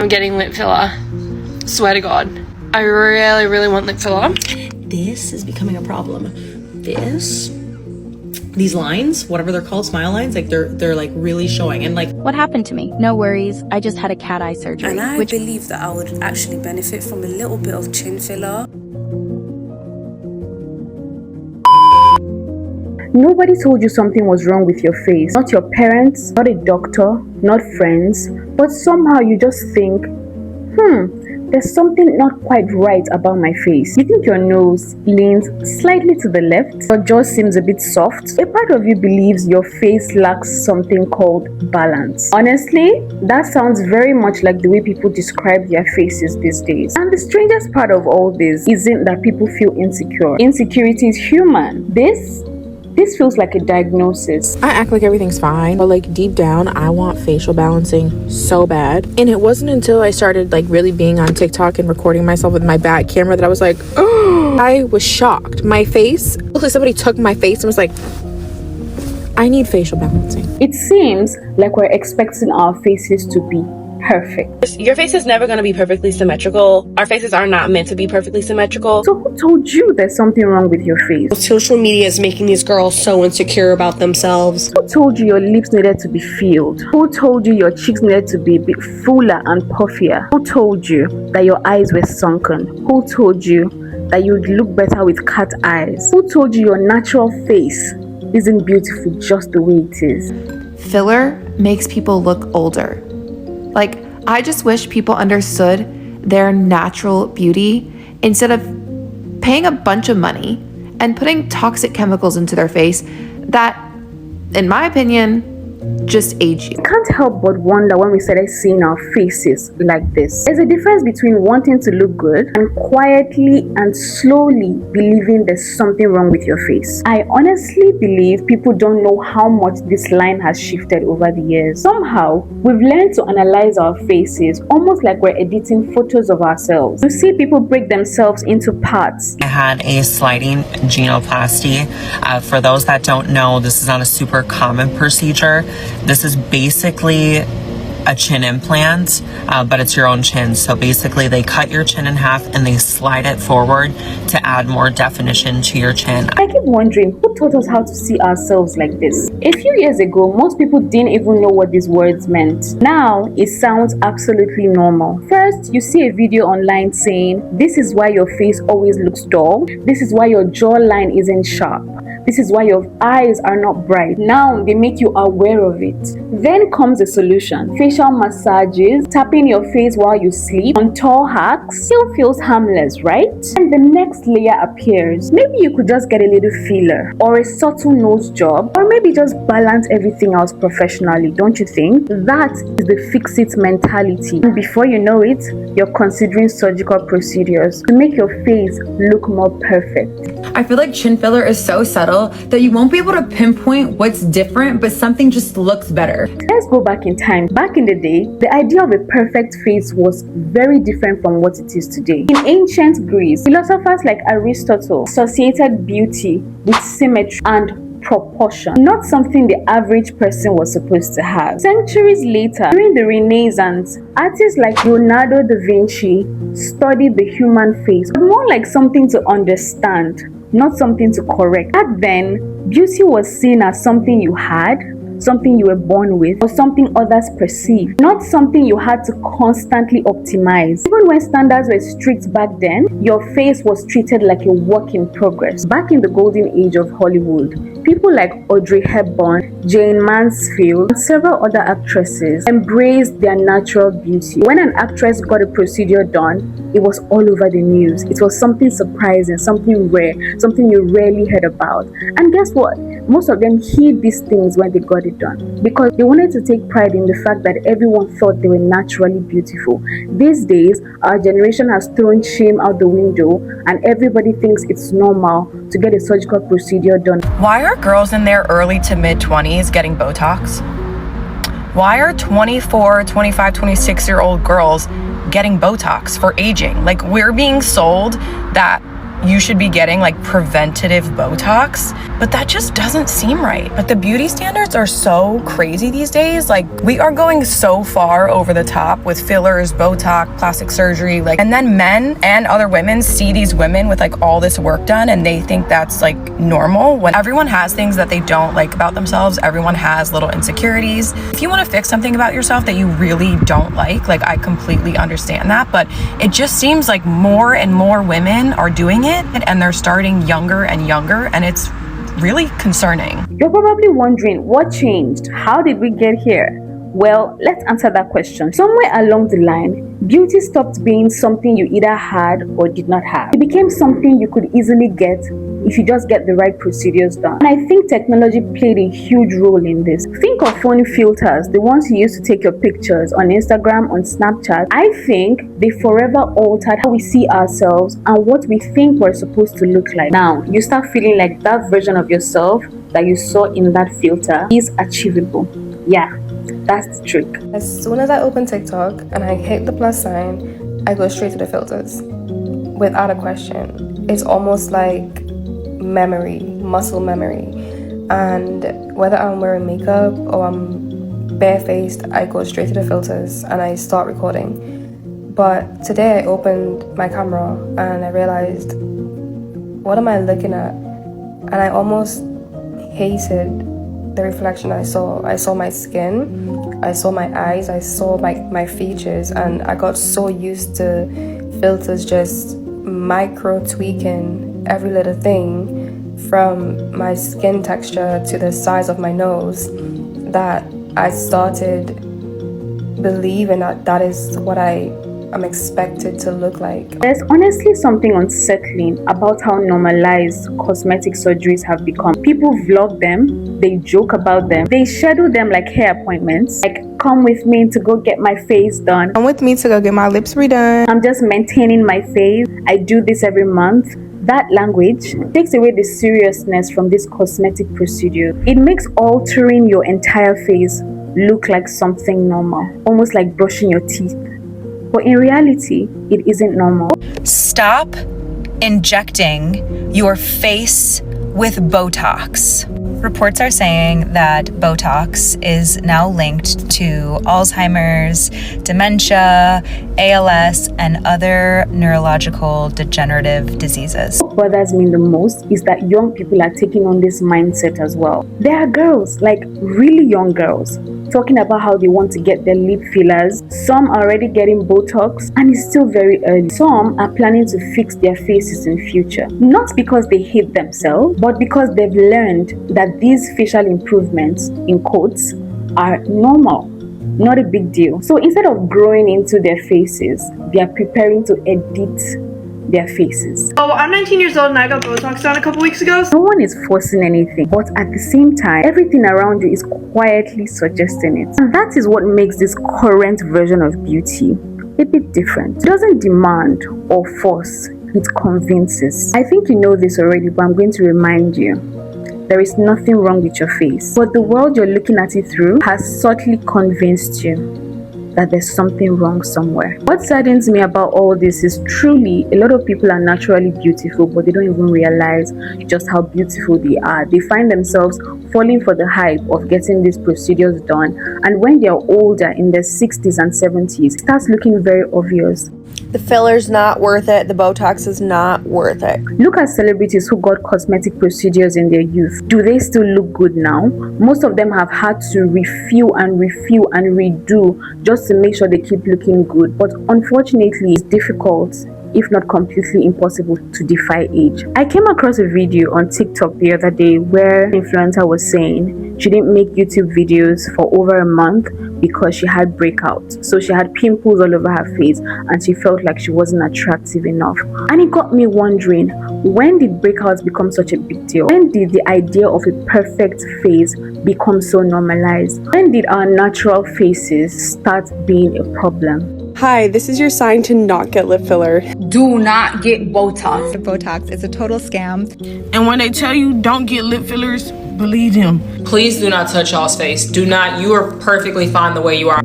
I'm getting lip filler. Swear to God. I really, really want lip filler. This is becoming a problem. These lines, whatever they're called, smile lines, like they're like really showing. And like, what happened to me? No worries. I just had a cat eye surgery. And I believe that I would actually benefit from a little bit of chin filler. Nobody told you something was wrong with your face. Not your parents, not a doctor, not friends. But somehow you just think, there's something not quite right about my face. You think your nose leans slightly to the left, your jaw seems a bit soft. A part of you believes your face lacks something called balance. Honestly, that sounds very much like the way people describe their faces these days. And the strangest part of all this isn't that people feel insecure. Insecurity is human. This feels like a diagnosis. I act like everything's fine, but like deep down, I want facial balancing so bad. And it wasn't until I started like really being on TikTok and recording myself with my back camera that I was like, oh, I was shocked. My face, looks like somebody took my face and was like, I need facial balancing. It seems like we're expecting our faces to be perfect. Your face is never going to be perfectly symmetrical. Our faces are not meant to be perfectly symmetrical. So who told you there's something wrong with your face? social media is making these girls so insecure about themselves. Who told you your lips needed to be filled? Who told you your cheeks needed to be a bit fuller and puffier? Who told you that your eyes were sunken? Who told you that you'd look better with cat eyes? Who told you your natural face isn't beautiful just the way it is? Filler makes people look older. Like, I just wish people understood their natural beauty instead of paying a bunch of money and putting toxic chemicals into their face that, in my opinion, just age you. I can't help but wonder when we started seeing our faces like this. There's a difference between wanting to look good and quietly and slowly believing there's something wrong with your face. I honestly believe people don't know how much this line has shifted over the years. Somehow, we've learned to analyze our faces almost like we're editing photos of ourselves. You see people break themselves into parts. I had a sliding genoplasty. For those that don't know, this is not a super common procedure. This is basically a chin implant, but it's your own chin. So basically they cut your chin in half and they slide it forward to add more definition to your chin. I keep wondering, who taught us how to see ourselves like this? A few years ago, most people didn't even know what these words meant. Now, it sounds absolutely normal. First, you see a video online saying, this is why your face always looks dull. This is why your jawline isn't sharp. This is why your eyes are not bright. Now they make you aware of it. Then comes a solution. Facial massages, tapping your face while you sleep, contour hacks, still feels harmless, right? And the next layer appears. Maybe you could just get a little filler or a subtle nose job, or maybe just balance everything else professionally, don't you think? That is the fix-it mentality. And before you know it, you're considering surgical procedures to make your face look more perfect. I feel like chin filler is so subtle that you won't be able to pinpoint what's different, but something just looks better. Let's go back in time. Back in the day, the idea of a perfect face was very different from what it is today. In ancient Greece, philosophers like Aristotle associated beauty with symmetry and proportion, not something the average person was supposed to have. Centuries later, during the Renaissance, artists like Leonardo da Vinci studied the human face, but more like something to understand, not something to correct. Back then, beauty was seen as something you had, something you were born with, or something others perceived, not something you had to constantly optimize. Even when standards were strict back then, your face was treated like a work in progress. Back in the golden age of Hollywood, people like Audrey Hepburn, Jane Mansfield, and several other actresses embraced their natural beauty. When an actress got a procedure done, it was all over the news. It was something surprising, something rare, something you rarely heard about. And guess what? Most of them hid these things when they got it done because they wanted to take pride in the fact that everyone thought they were naturally beautiful. These days, our generation has thrown shame out the window and everybody thinks it's normal to get a surgical procedure done. Why are girls in their early to mid-20s getting Botox? Why are 24, 25, 26-year-old girls getting Botox for aging? Like, we're being sold that you should be getting like preventative Botox, but that just doesn't seem right. But the beauty standards are so crazy these days. Like, we are going so far over the top with fillers, Botox, plastic surgery, like, and then men and other women see these women with like all this work done and they think that's like normal, when everyone has things that they don't like about themselves. Everyone has little insecurities. If you want to fix something about yourself that you really don't like I completely understand that, but it just seems like more and more women are doing it and they're starting younger and younger, and it's really concerning. You're probably wondering, what changed? How did we get here? Well, let's answer that question. Somewhere along the line, beauty stopped being something you either had or did not have. It became something you could easily get if you just get the right procedures done. And I think technology played a huge role in this. Think of phone filters, the ones you use to take your pictures on Instagram, on Snapchat. I think they forever altered how we see ourselves and what we think we're supposed to look like. Now, you start feeling like that version of yourself that you saw in that filter is achievable. Yeah. That's the trick. As soon as I open TikTok and I hit the plus sign, I go straight to the filters without a question. It's almost like memory, muscle memory. And whether I'm wearing makeup or I'm barefaced, I go straight to the filters and I start recording. But today I opened my camera and I realized, what am I looking at? And I almost hated the reflection I saw. I saw my skin, I saw my eyes, I saw my features, and I got so used to filters just micro tweaking every little thing from my skin texture to the size of my nose that I started believing that is what I'm expected to look like. There's honestly something unsettling about how normalized cosmetic surgeries have become. People vlog them, they joke about them, they schedule them like hair appointments. Like, come with me to go get my face done. Come with me to go get my lips redone. I'm just maintaining my face. I do this every month. That language takes away the seriousness from this cosmetic procedure. It makes altering your entire face look like something normal, almost like brushing your teeth. But in reality, it isn't normal. Stop injecting your face with Botox. Reports are saying that Botox is now linked to Alzheimer's, dementia, ALS, and other neurological degenerative diseases. What bothers me the most is that young people are taking on this mindset as well. There are girls, like really young girls, talking about how they want to get their lip fillers. Some are already getting Botox, and it's still very early. Some are planning to fix their faces in future. Not because they hate themselves, but because they've learned that these facial improvements, in quotes, are normal, not a big deal. So instead of growing into their faces, they are preparing to edit their faces. Oh, I'm 19 years old and I got Botox done a couple weeks ago. No one is forcing anything, but at the same time, everything around you is quietly suggesting it. And that is what makes this current version of beauty a bit different. It doesn't demand or force, it convinces. I think you know this already, but I'm going to remind you. There is nothing wrong with your face, but the world you're looking at it through has subtly convinced you that there's something wrong somewhere. What saddens me about all this is truly a lot of people are naturally beautiful, but they don't even realize just how beautiful they are. They find themselves falling for the hype of getting these procedures done, and when they're older, in their 60s and 70s, it starts looking very obvious. The filler's not worth it. The Botox is not worth it. Look at celebrities who got cosmetic procedures in their youth. Do they still look good now? Most of them have had to refill and redo just to make sure they keep looking good. But unfortunately, it's difficult, if not completely impossible, to defy age. I came across a video on TikTok the other day where an influencer was saying she didn't make YouTube videos for over a month because she had breakouts. So she had pimples all over her face and she felt like she wasn't attractive enough. And it got me wondering, when did breakouts become such a big deal? When did the idea of a perfect face become so normalized? When did our natural faces start being a problem? Hi, this is your sign to not get lip filler. Do not get Botox. Botox is a total scam. And when they tell you don't get lip fillers, believe them. Please do not touch y'all's face. Do not. You are perfectly fine the way you are.